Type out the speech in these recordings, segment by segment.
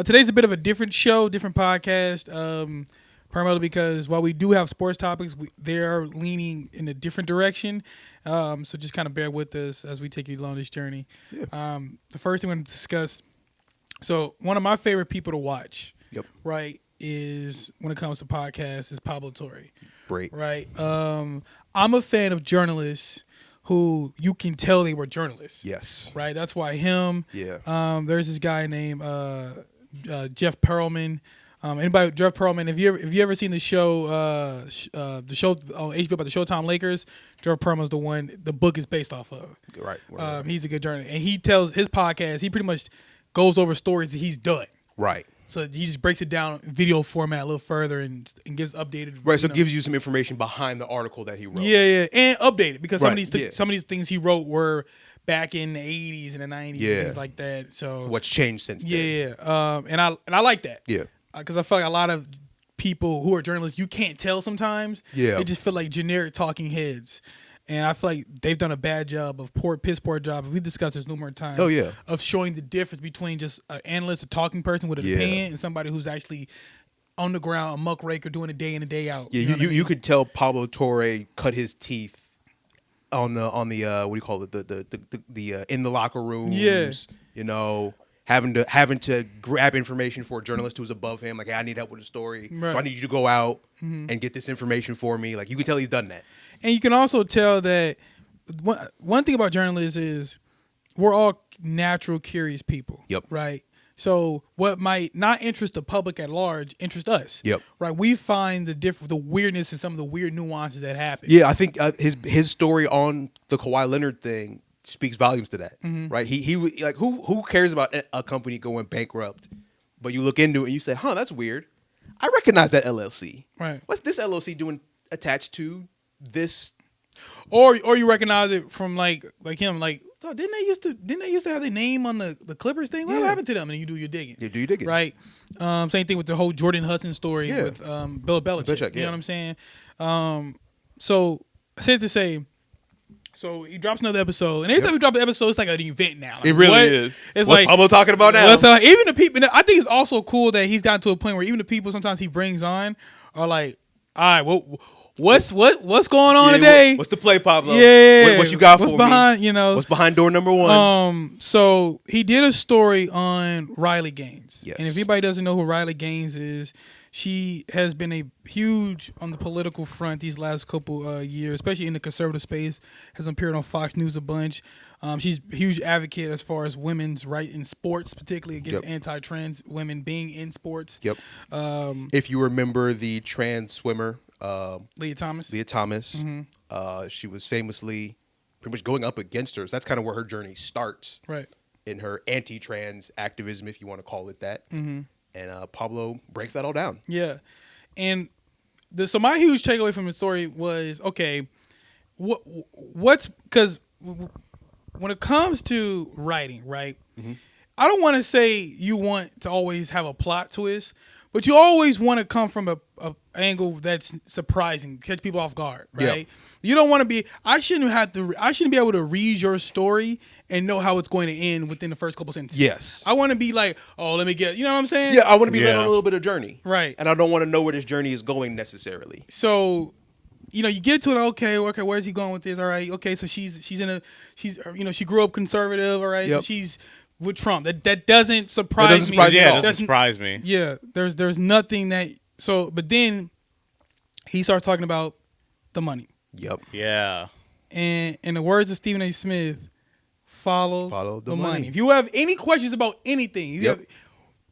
Today's a bit of a different show, different podcast. Primarily because while we do have sports topics, they are leaning in a different direction. So just kind of bear with us as we take you along this journey. Yeah. The first thing I'm going to discuss. So one of my favorite people to watch, right, is when it comes to podcasts is Pablo Torre. Great. Right. I'm a fan of journalists who you can tell they were journalists. Yes. Right. That's why him. Yeah. There's this guy named Jeff Pearlman. Jeff Pearlman? Have you ever seen the show on HBO about the Showtime Lakers? Jeff Pearlman's the one the book is based off of. Right. He's a good journalist, and he tells his podcast. He pretty much goes over stories that he's done. Right. So he just breaks it down in video format a little further and gives updated. Right. So it gives you some information behind the article that he wrote. Yeah, and updated because some of these things he wrote were back in the 80s and the 90s and things like that. So what's changed since then? Yeah. And I like that. Yeah. Because I feel like a lot of people who are journalists, you can't tell sometimes. Yeah. They just feel like generic talking heads. And I feel like they've done a bad job of piss poor job. We've discussed this numerous times. Oh, yeah. Of showing the difference between just an analyst, a talking person with an opinion, and somebody who's actually on the ground, a muckraker doing it day in and day out. Yeah, you could tell Pablo Torre cut his teeth on the what do you call it, the in the locker rooms. Yeah. You know, having to grab information for a journalist who's above him. Like, hey, I need help with a story. Right. So I need you to go out and get this information for me. Like, you can tell he's done that. And you can also tell that one thing about journalists is we're all natural curious people. Yep. Right? So what might not interest the public at large interest us. Yep. Right? We find the weirdness and some of the weird nuances that happen. Yeah, I think his story on the Kawhi Leonard thing speaks volumes to that. Right? He like who cares about a company going bankrupt? But you look into it and you say, "Huh, that's weird. I recognize that LLC. Right? What's this LLC doing attached to this?" Or you recognize it from like him, like, oh, didn't they used to have their name on the Clippers thing? What happened to them? And you do your digging. You do your digging. Right. Same thing with the whole Jordan Hudson story with Bill Belichick. You know what I'm saying? So I said to say, so he drops another episode, and every time he drops an episode, it's like an event now. Like, it really is. It's What's Pablo talking about now? Even the people, I think it's also cool that he's gotten to a point where even the people sometimes he brings on are like, all right, what's going on today? What's the play, Pablo? Yeah, what you got for behind, me? What's behind door number one? So he did a story on Riley Gaines. Yes. And if anybody doesn't know who Riley Gaines is, she has been a huge on the political front these last couple years, especially in the conservative space. Has appeared on Fox News a bunch. She's a huge advocate as far as women's right in sports, particularly against anti-trans women being in sports. Yep. If you remember the trans swimmer, Leah Thomas. She was famously pretty much going up against her. So that's kind of where her journey starts. Right. In her anti-trans activism, if you want to call it that. And Pablo breaks that all down. Yeah. And so my huge takeaway from the story was, okay, what's because when it comes to writing, right, I don't want to say you want to always have a plot twist, but you always want to come from a angle that's surprising, catch people off guard, right? Yeah. You don't want to be. I shouldn't be able to read your story and know how it's going to end within the first couple sentences. Yes. I want to be like, oh, let me get. You know what I'm saying? Yeah, I want to be led on a little bit of journey, right? And I don't want to know where this journey is going necessarily. So, you get to it. Okay, where's he going with this? All right, okay, so she's she grew up conservative. All right, so she's with Trump. That doesn't surprise me. Yeah, it doesn't surprise me. Yeah, there's nothing that. So, but then he starts talking about the money. Yep. Yeah. And in the words of Stephen A. Smith, follow the money. money. If you have any questions about anything,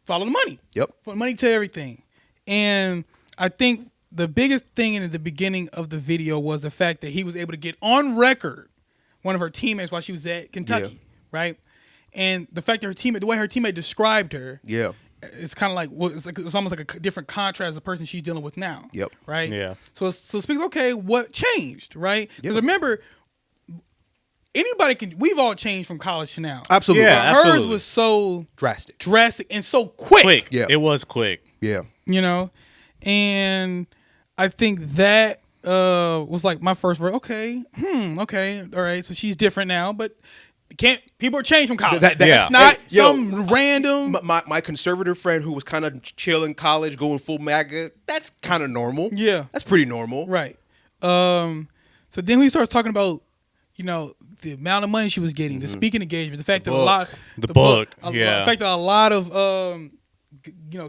follow the money. Yep. Follow the money to everything. And I think the biggest thing in the beginning of the video was the fact that he was able to get on record one of her teammates while she was at Kentucky, right? And the fact that the way her teammate described her, it's kind of like it's almost like a different contrast as the person she's dealing with now. Yep. Right. Yeah. So it speaks. Okay, what changed? Right. Because remember, we've all changed from college to now. Absolutely. Yeah, Hers absolutely. was so drastic and so quick. Yeah. It was quick. Yeah. And I think that was like my first word. Okay. Okay. All right. So she's different now, but People are changed from college. That's not some random. My conservative friend who was kind of chill in college, going full MAGA. That's kind of normal. Yeah, that's pretty normal. Right. So then we starts talking about, the amount of money she was getting, the speaking engagement, the fact that the fact that a lot of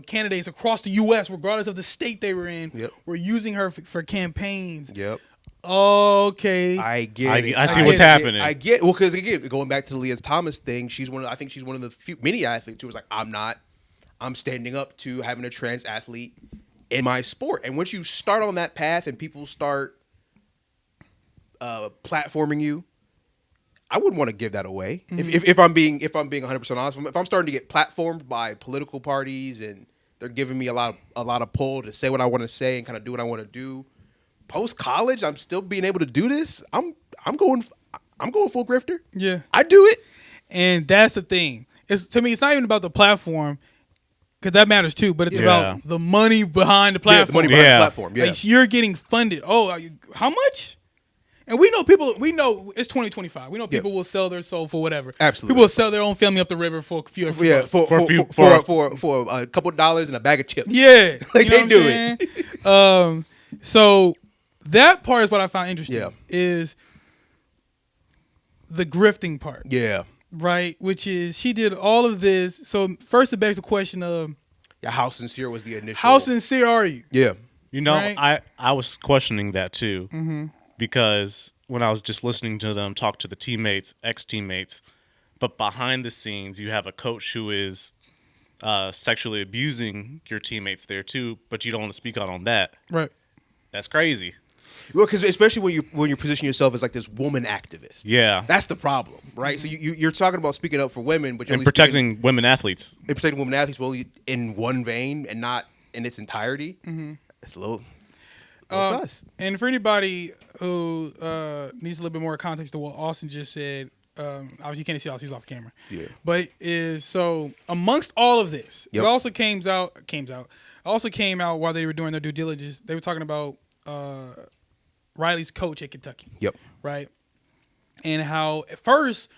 candidates across the U.S., regardless of the state they were in, were using her for campaigns. Yep. Okay, I get it. I see what's happening. I get because again, going back to the Leah Thomas thing, I think she's one of the few many athletes who was like, I'm standing up to having a trans athlete in my sport. And once you start on that path and people start platforming you, I wouldn't want to give that away. If I'm being 100% honest, if I'm starting to get platformed by political parties and they're giving me a lot of pull to say what I want to say and kind of do what I want to do. Post college, I'm still being able to do this. I'm going full grifter. Yeah, I do it, and that's the thing. To me, it's not even about the platform because that matters too. But it's about the money behind the platform. The money behind the platform. Yeah, like you're getting funded. Oh, how much? And we know people. We know it's 2025. We know people will sell their soul for whatever. Absolutely, people will sell their own family up the river for a few. For a couple dollars and a bag of chips. Yeah, like they do it. So. That part is what I found interesting. Is the grifting part. Yeah. Right? Which is she did all of this. So first it begs the question of how sincere was the initial? How sincere are you? Yeah. Right? I was questioning that too. Because when I was just listening to them talk to the teammates, ex-teammates, but behind the scenes you have a coach who is sexually abusing your teammates there too, but you don't want to speak out on that. Right. That's crazy. Well, because especially when you position yourself as like this woman activist, that's the problem, right? So you're talking about speaking up for women, but you're protecting women athletes, well, in one vein and not in its entirety. It's a little sus. And for anybody who needs a little bit more context to what Austin just said, obviously you can't see Austin, he's off camera. Yeah, but so amongst all of this, it also came out while they were doing their due diligence. They were talking about Riley's coach at Kentucky. Yep. Right. And how at first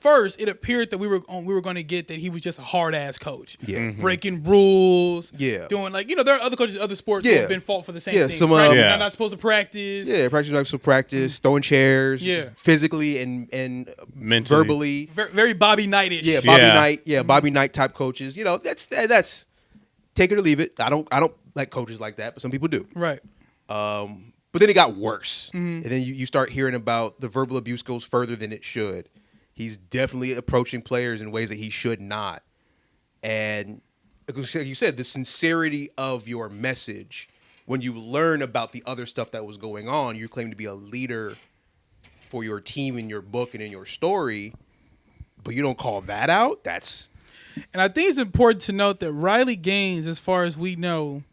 it appeared that we were going to get that he was just a hard ass coach. Yeah. Breaking rules. Yeah. Doing there are other coaches in other sports who have been fault for the same thing. Some they're not supposed to practice. Yeah, practice, throwing chairs. Yeah. Physically and mentally. Verbally. Very Bobby Knight-ish. Yeah, Bobby Knight. Yeah, Bobby Knight type coaches. That's take it or leave it. I don't like coaches like that, but some people do. Right. But then it got worse. And then you start hearing about the verbal abuse goes further than it should. He's definitely approaching players in ways that he should not. And like you said, the sincerity of your message, when you learn about the other stuff that was going on, you claim to be a leader for your team in your book and in your story, but you don't call that out? And I think it's important to note that Riley Gaines, as far as we know,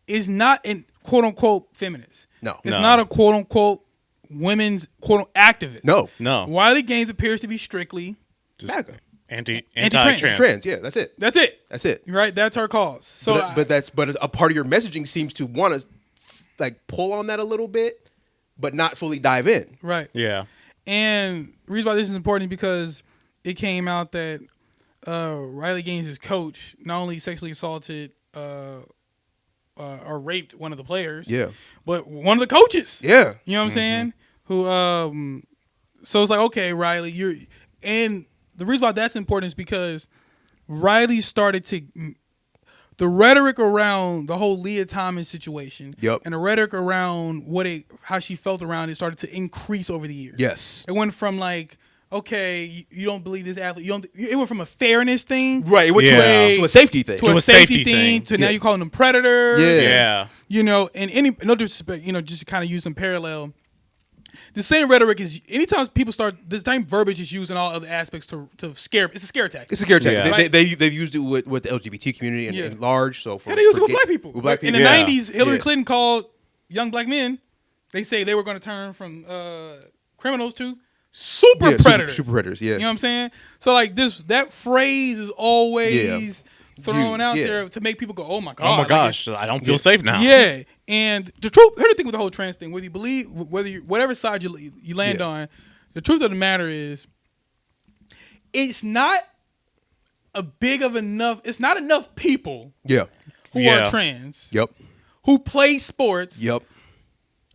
is not an quote-unquote feminist. No. It's not a quote-unquote women's quote-unquote activist. No. Riley Gaines appears to be strictly anti-trans. Trans, yeah, that's it. That's it. Right, that's her cause. So but a part of your messaging seems to want to pull on that a little bit, but not fully dive in. Right. Yeah. And the reason why this is important is because it came out that Riley Gaines' coach not only sexually assaulted or raped one of the players, but one of the coaches. Yeah. You know what I'm saying? Who so it's like, okay, Riley, and the reason why that's important is because Riley started to the rhetoric around the whole Leah Thomas situation and the rhetoric around how she felt around it started to increase over the years. Yes. It went from okay, you don't believe this athlete. It went from a fairness thing, right? It went to a safety thing, to a safety thing. To now you calling them predators. Yeah. And no disrespect, just to kind of use some parallel. The same rhetoric is anytime people start the same verbiage is used in all other aspects to scare. It's a scare tactic. It's a scare tactic. Yeah. They've used it with the LGBT community and large. So they use it with black people. In the 90s, Hillary Clinton called young black men. They say they were going to turn from criminals to super predators. Super predators, yeah. You know what I'm saying? So that phrase is always thrown out there to make people go, oh my God. Oh my gosh, I don't feel safe now. Yeah. And the truth, here's the thing with the whole trans thing, whatever side you land on, the truth of the matter is it's not it's not enough people Yeah. who are trans, Yep. who play sports, Yep.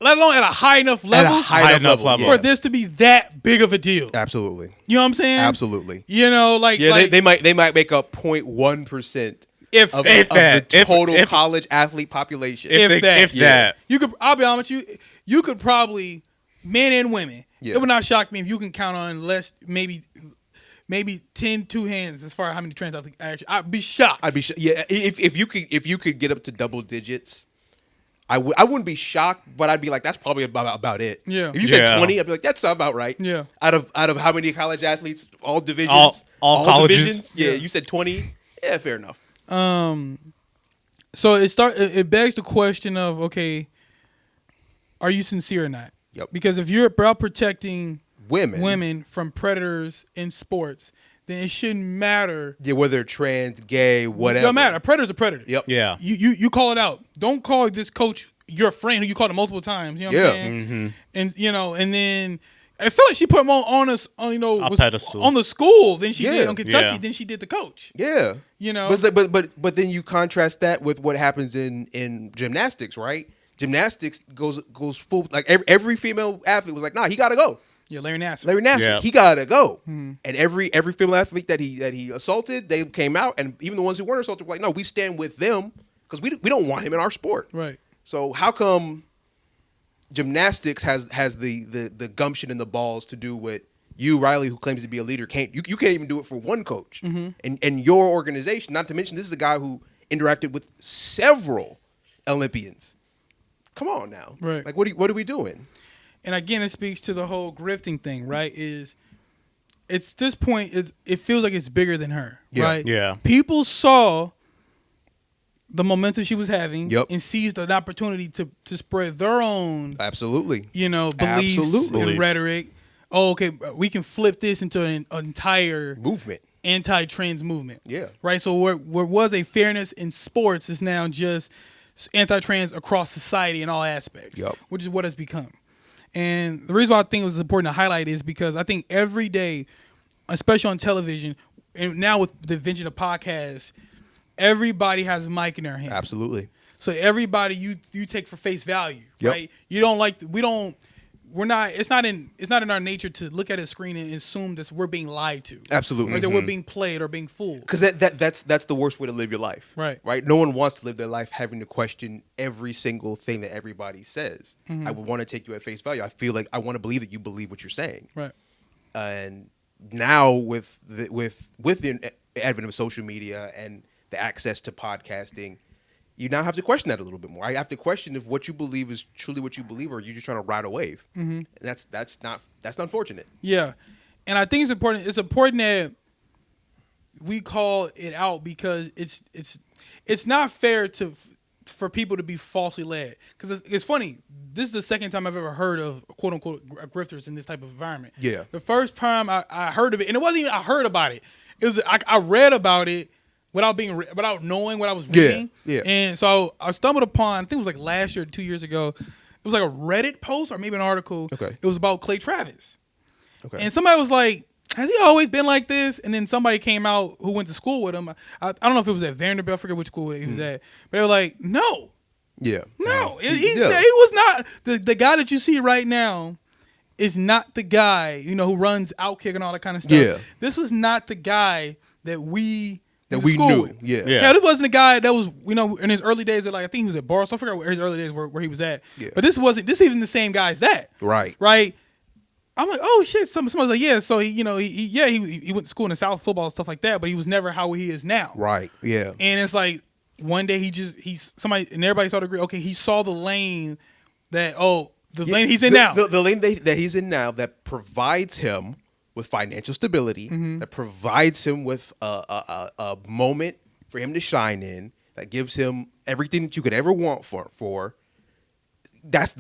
let alone at a high enough level, high enough level. for this to be that big of a deal. Absolutely. You know what I'm saying? Absolutely. You know, Yeah, they might make up 0.1% if of that. the total college athlete population. If that. I'll be honest with you, you could probably, men and women, Yeah. it would not shock me if you can count on maybe 10 two hands as far as how many trans athletes actually. I'd be shocked. Yeah, if you could get up to double digits, I wouldn't be shocked, but I'd be like, that's probably about it. Yeah. If you said 20, I'd be like, that's about right. Yeah. Out of how many college athletes, all divisions, all colleges. divisions? Yeah, you said 20. Yeah, fair enough. So it begs the question of, okay, are you sincere or not? Yep. Because if you're about protecting Women from predators in sports, then it shouldn't matter. Yeah, whether they're trans, gay, whatever. It don't matter. A predator's a predator. Yep. Yeah. You call it out. Don't call this coach your friend who you called him multiple times. You know what I'm saying? Mm-hmm. And and then I feel like she put him on A pedestal. on the school than she did Yeah. on Kentucky Yeah. than she did the coach. Yeah. You know? But it's like, but then you contrast that with what happens in gymnastics, right? Gymnastics goes full, like every female athlete was like, nah, he gotta go. Yeah, Larry Nassar. Larry Nassar, Yeah. he gotta go. And every female athlete that he assaulted, they came out, and even the ones who weren't assaulted were like, no, we stand with them because we don't want him in our sport. Right. So how come gymnastics has the gumption and the balls to do what you, Riley, who claims to be a leader, can't? You can't even do it for one coach. And your organization, not to mention this is a guy who interacted with several Olympians. Come on now. Right. Like what are we doing? And again, it speaks to the whole grifting thing, right? It's this point, it feels like it's bigger than her, Yeah. right? Yeah. People saw the momentum she was having Yep. and seized an opportunity to spread their own, Absolutely. beliefs Absolutely. and rhetoric. Oh, okay, we can flip this into an entire Movement. anti-trans movement. Yeah. Right? So where was a fairness in sports is now just anti-trans across society in all aspects, Yep. which is what it's become. And the reason why I think it was important to highlight is because I think every day, especially on television, and now with the invention of podcasts, everybody has a mic in their hand. Absolutely. So everybody you take for face value, Yep. right? You don't like it's not in our nature to look at a screen and assume that we're being lied to. Absolutely. Or that we're being played or being fooled. Because that's the worst way to live your life. Right. Right. No one wants to live their life having to question every single thing that everybody says. I would want to take you at face value. I feel like I want to believe that you believe what you're saying. Right. And now with the advent of social media and the access to podcasting, you now have to question that a little bit more. I have to question if what you believe is truly what you believe, or you're just trying to ride a wave. And that's unfortunate. Yeah. And I think it's important. It's important that we call it out because it's not fair for people to be falsely led. Because it's funny. This is the second time I've ever heard of quote unquote grifters in this type of environment. Yeah. The first time I heard of it, and it wasn't even I heard about it. It was I read about it without knowing what I was reading. Yeah. And so I stumbled upon, I think it was like last year, 2 years ago. It was like a Reddit post or maybe an article. Okay. It was about Clay Travis. Okay. And somebody was like, has he always been like this? And then somebody came out who went to school with him. I don't know if it was at Vanderbilt. I forget which school he was at. But they were like, no. Yeah. No. Yeah. He was not. The guy that you see right now is not the guy, who runs Outkick and all that kind of stuff. Yeah. This was not the guy that we went to we school knew. with. Yeah. Yeah, this wasn't the guy that was, in his early days, I think he was at Barstow. I forgot where his early days where he was at. Yeah. But this isn't the same guy as that. Right. Right? I'm like, oh shit. Somebody's like, yeah. So he went to school in the South, football and stuff like that, but he was never how he is now. Right. Yeah. And it's like one day somebody and everybody started to agree. Okay, he saw the lane that lane he's in now. The lane that he's in now that provides him with financial stability, that provides him with a moment for him to shine in, that gives him everything that you could ever want for. That's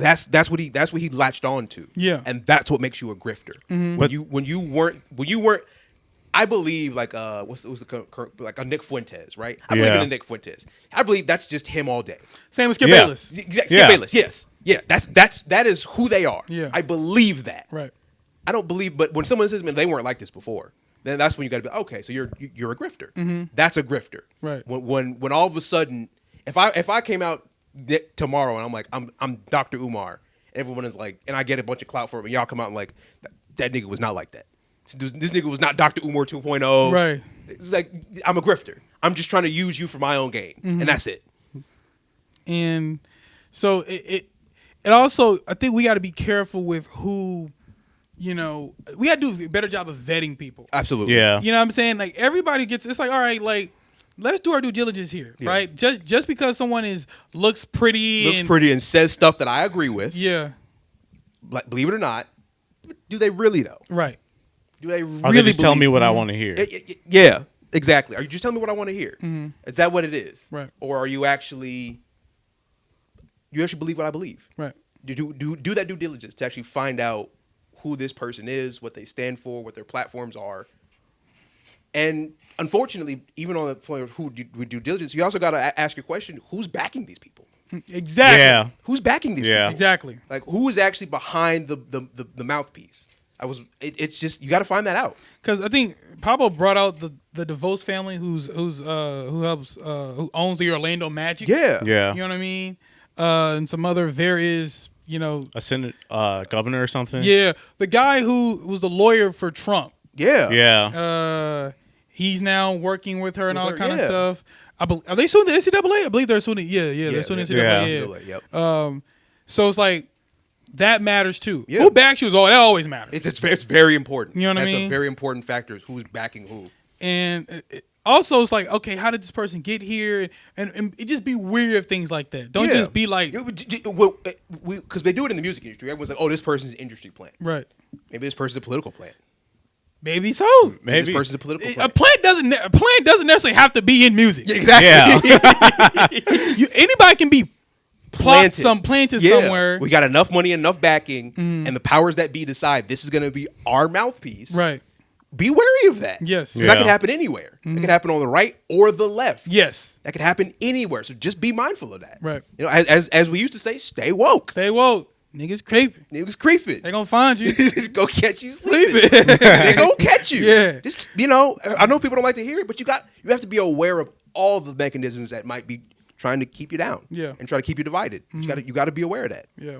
what he latched on to. Yeah. And that's what makes you a grifter. When you weren't I believe like what's the like a Nick Fuentes, right? I believe in a Nick Fuentes. I believe that's just him all day. Same with Skip Bayless. Skip Bayless, yes. Yeah, that is who they are. Yeah. I believe that. Right. I don't believe, but when someone says, man, they weren't like this before, then that's when you got to be okay. So you're a grifter. That's a grifter. Right. When all of a sudden, if I came out tomorrow and I'm like I'm Dr. Umar, everyone is like, and I get a bunch of clout for it, and y'all come out and like that nigga was not like that. This nigga was not Dr. Umar 2.0. Right. It's like I'm a grifter. I'm just trying to use you for my own gain, and that's it. And so it also, I think we got to be careful with who, we got to do a better job of vetting people. Absolutely. Yeah. You know what I'm saying? Like everybody gets, it's like, all right, like let's do our due diligence here, right? Just because someone looks pretty and says stuff that I agree with. Yeah. Like, believe it or not, do they really though? Right. Do they really? Are they just telling me what I want to hear? Yeah, exactly. Are you just telling me what I want to hear? Is that what it is? Right. Or are you actually believe what I believe? Right. Do that due diligence to actually find out who this person is, what they stand for, what their platforms are. And unfortunately, even on the point of who we do diligence, you also got to ask your question: who's backing these people? Exactly. Yeah. Who's backing these people? Exactly. Like who is actually behind the mouthpiece? It's just you got to find that out. Because I think Pablo brought out the DeVos family, who owns the Orlando Magic. Yeah. Yeah. You know what I mean? And some other various, A Senate governor or something? Yeah, the guy who was the lawyer for Trump. Yeah. Yeah. He's now working with her and With all her, that kind of yeah. stuff. Are they suing the NCAA? I believe they're suing it. Yeah, they're suing the NCAA. Yep. So it's like that matters too. Yeah. Who backs you that always matters. It's very important. You know what I That's mean? a very important factor is who's backing who. And also, it's like, okay, how did this person get here? And it just be weird of things like that. Don't just be like, because they do it in the music industry. Everyone's like, oh, this person's an industry plant. right? Maybe this person's a political plant. Maybe so. Maybe this person's a political A plant. plant doesn't necessarily have to be in music. Yeah, exactly. Yeah. Anybody can be planted Yeah. somewhere. We got enough money, enough backing, and the powers that be decide this is going to be our mouthpiece. Right. Be wary of that. Yes. Because that Yeah. can happen anywhere. It can happen on the right or the left. Yes. That could happen anywhere. So just be mindful of that. Right. As we used to say, stay woke. Stay woke. Niggas creeping. Niggas creeping. They gonna find you. Just go catch you sleeping. They gonna catch you. Yeah. Just I know people don't like to hear it, but you have to be aware of all the mechanisms that might be trying to keep you down. Yeah. And try to keep you divided. You got to be aware of that. Yeah.